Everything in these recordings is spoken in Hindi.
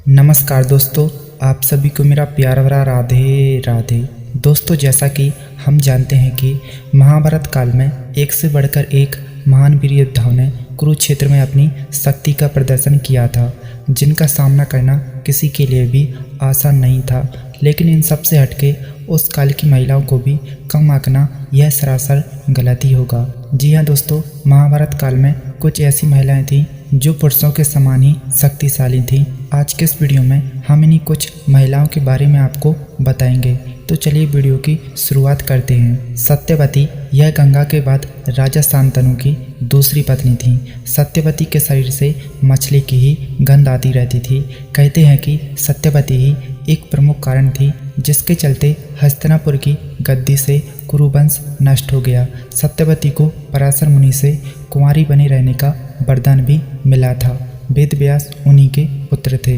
नमस्कार दोस्तों, आप सभी को मेरा प्यार भरा राधे राधे। दोस्तों, जैसा कि हम जानते हैं कि महाभारत काल में एक से बढ़कर एक महान वीर योद्धाओं ने कुरुक्षेत्र में अपनी शक्ति का प्रदर्शन किया था, जिनका सामना करना किसी के लिए भी आसान नहीं था। लेकिन इन सब से हटके उस काल की महिलाओं को भी कम आंकना यह सरासर गलती होगा। जी हाँ दोस्तों, महाभारत काल में कुछ ऐसी महिलाएं थीं जो पुरुषों के समान ही शक्तिशाली थीं। आज के इस वीडियो में हम इन्हीं कुछ महिलाओं के बारे में आपको बताएंगे। तो चलिए वीडियो की शुरुआत करते हैं। सत्यवती यह गंगा के बाद राजा शांतनु की दूसरी पत्नी थी। सत्यवती के शरीर से मछली की ही गंध आती रहती थी। कहते हैं कि सत्यवती ही एक प्रमुख कारण थी जिसके चलते हस्तिनापुर की गद्दी से कुरुवंश नष्ट हो गया। सत्यवती को पराशर मुनि से कुंवारी बने रहने का वरदान भी मिला था। वेद व्यास उन्हीं के पुत्र थे।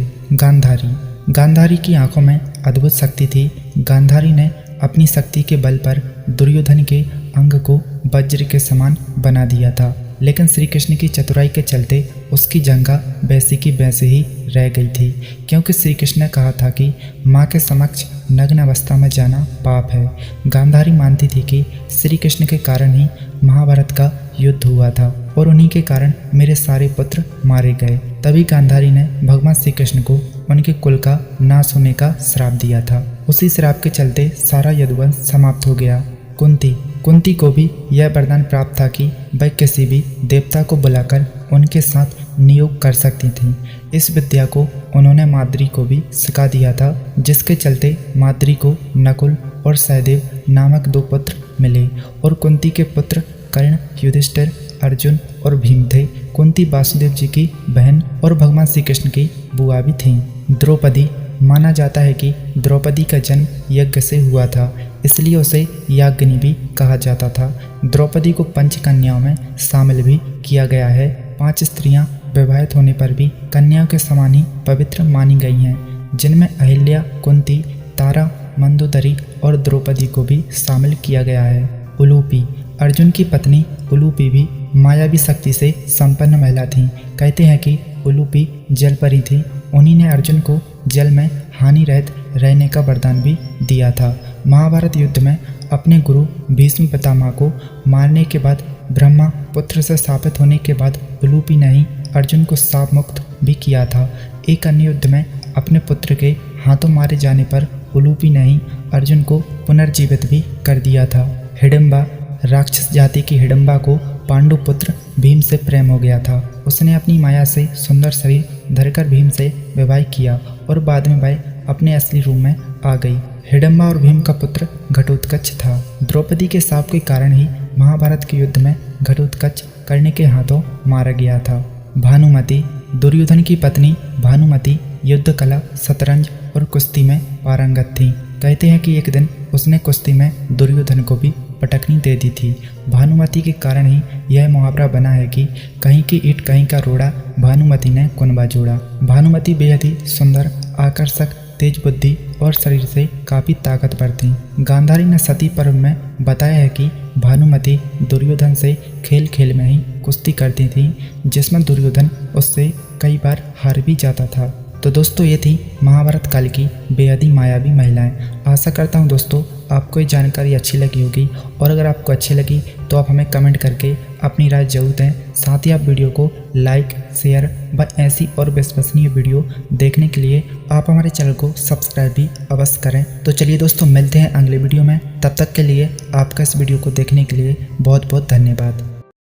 गांधारी की आंखों में अद्भुत शक्ति थी। गांधारी ने अपनी शक्ति के बल पर दुर्योधन के अंग को वज्र के समान बना दिया था, लेकिन श्री कृष्ण की चतुराई के चलते उसकी जंघा वैसी की वैसे ही रह गई थी, क्योंकि श्री कृष्ण ने कहा था कि माँ के समक्ष नग्न अवस्था में जाना पाप है। गांधारी मानती थी कि श्री कृष्ण के कारण ही महाभारत का युद्ध हुआ था और उन्हीं के कारण मेरे सारे पुत्र मारे गए। तभी गांधारी ने भगवान श्री कृष्ण को उनके कुल का नाश होने का श्राप दिया था। उसी श्राप के चलते सारा यदुवंश समाप्त हो गया। कुंती को भी यह वरदान प्राप्त था कि वह किसी भी देवता को बुलाकर उनके साथ नियोग कर सकती थीं। इस विद्या को उन्होंने माद्री को भी सिखा दिया था, जिसके चलते माद्री को नकुल और सहदेव नामक 2 पुत्र मिले और कुंती के पुत्र कर्ण, युधिष्ठिर, अर्जुन और भीम थे। कुंती वासुदेव जी की बहन और भगवान श्री कृष्ण की बुआ भी थीं। द्रौपदी, माना जाता है कि द्रौपदी का जन्म यज्ञ से हुआ था, इसलिए उसे याज्ञनी भी कहा जाता था। द्रौपदी को पंचकन्याओं में शामिल भी किया गया है। 5 स्त्रियां विवाहित होने पर भी कन्याओं के समान ही पवित्र मानी गई हैं, जिनमें अहिल्या, कुंती, तारा, मंदोदरी और द्रौपदी को भी शामिल किया गया है। उलूपी, अर्जुन की पत्नी उलूपी भी मायावी शक्ति से संपन्न महिला थी। कहते हैं कि उलूपी जलपरी थी। उन्हीं ने अर्जुन को जल में हानि रहित रहने का वरदान भी दिया था। महाभारत युद्ध में अपने गुरु भीष्म पितामह को मारने के बाद ब्रह्मा पुत्र से स्थापित होने के बाद उलूपी ने ही अर्जुन को शाप मुक्त भी किया था। एक अन्य युद्ध में अपने पुत्र के हाथों मारे जाने पर उलूपी ने ही अर्जुन को पुनर्जीवित भी कर दिया था। हिडिंबा, राक्षस जाति की हिडिंबा को पांडु पुत्र भीम से प्रेम हो गया था। उसने अपनी माया से सुंदर शरीर धरकर भीम से विवाह किया और बाद में वह अपने असली रूप में आ गई। हिडिंबा और भीम का पुत्र घटोत्कच था। द्रौपदी के शाप के कारण ही महाभारत के युद्ध में घटोत्कच कर्ण के हाथों मारा गया था। भानुमति, दुर्योधन की पत्नी भानुमति युद्ध कला, शतरंज और कुश्ती में पारंगत थी। कहते हैं कि एक दिन उसने कुश्ती में दुर्योधन को भी पटकनी दे दी थी। भानुमति के कारण ही यह मुहावरा बना है कि कहीं की ईंट कहीं का रोड़ा, भानुमति ने कुनबा जोड़ा। भानुमति बेहद ही सुंदर, आकर्षक, तेज बुद्धि और शरीर से काफ़ी ताकतवर थी। गांधारी ने सती पर्व में बताया है कि भानुमति दुर्योधन से खेल खेल में ही कुश्ती करती थी, जिसमें दुर्योधन उससे कई बार हार भी जाता था। तो दोस्तों, ये थी महाभारत काल की बेहद ही मायावी महिलाएं। आशा करता हूँ दोस्तों आपको ये जानकारी अच्छी लगी होगी, और अगर आपको अच्छी लगी तो आप हमें कमेंट करके अपनी राय जरूर दें। साथ ही आप वीडियो को लाइक, शेयर व ऐसी और विश्वसनीय वीडियो देखने के लिए आप हमारे चैनल को सब्सक्राइब भी अवश्य करें। तो चलिए दोस्तों, मिलते हैं अगले वीडियो में। तब तक के लिए आपका इस वीडियो को देखने के लिए बहुत बहुत धन्यवाद।